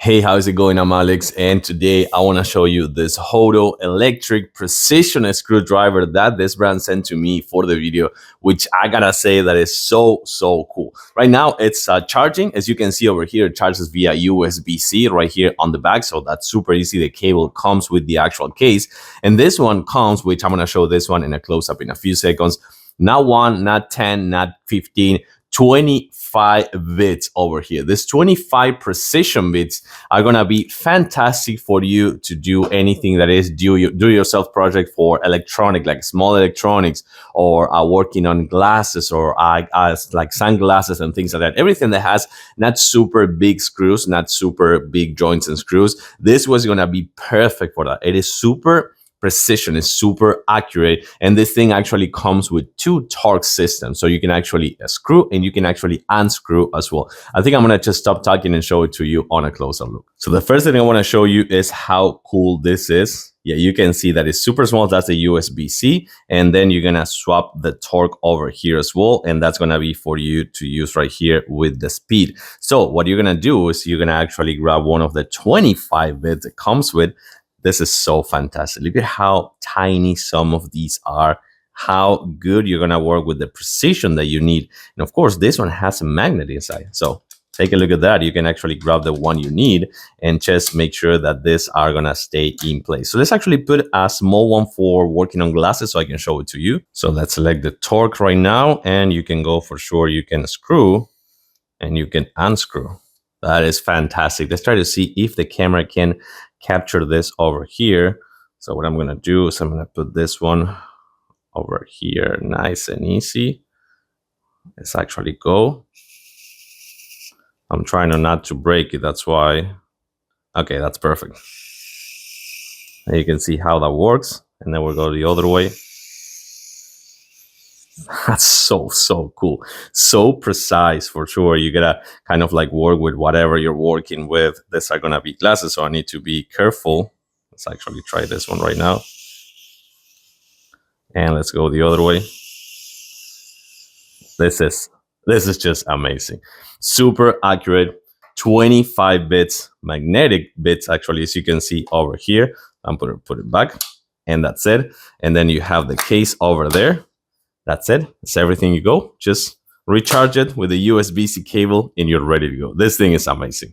Hey, how's it going? I'm Alex, and today I want to show you this HOTO electric precision screwdriver that this brand sent to me for the video, which I gotta say that is so cool. Right now it's charging. As you can see over here, it charges via USB-C right here on the back, so that's super easy. The cable comes with the actual case, and this one comes, which I'm gonna show this one in a close-up in a few seconds. Not 1, not 10, not 15, 25 bits over here. This 25 precision bits are gonna be fantastic for you to do anything that is do-yourself project for electronic, like small electronics, or working on glasses, or like sunglasses and things like that. Everything that has not super big screws, not super big joints and screws. This was gonna be perfect for that. It is super precision, is super accurate, and this thing actually comes with 2 torque systems, so you can actually screw and you can actually unscrew as well. I think I'm gonna just stop talking and show it to you on a closer look. So the first thing I want to show you is how cool this is. Yeah, you can see that it's super small. That's a USB-C, and then you're gonna swap the torque over here as well, and that's gonna be for you to use right here with the speed. So what you're gonna do is you're gonna actually grab one of the 25 bits it comes with. This is so fantastic. Look at how tiny some of these are, how good you're gonna work with the precision that you need. And of course, this one has a magnet inside. So take a look at that. You can actually grab the one you need and just make sure that these are gonna stay in place. So let's actually put a small one for working on glasses so I can show it to you. So let's select the torque right now, and you can go for sure. You can screw and you can unscrew. That is fantastic. Let's try to see if the camera can capture this over here. So what I'm gonna do is I'm gonna put this one over here, nice and easy. Let's actually go. I'm trying not to break it, that's why. Okay, that's perfect. And you can see how that works. And then we'll go the other way. That's so cool, so precise for sure. You gotta kind of like work with whatever you're working with. These are gonna be glasses, so I need to be careful. Let's actually try this one right now, and let's go the other way. This is just amazing, super accurate. 25 bits, magnetic bits actually, as you can see over here. I'm gonna put it back, and that's it. And then you have the case over there. That's it. That's everything you go. Just recharge it with a USB-C cable and you're ready to go. This thing is amazing.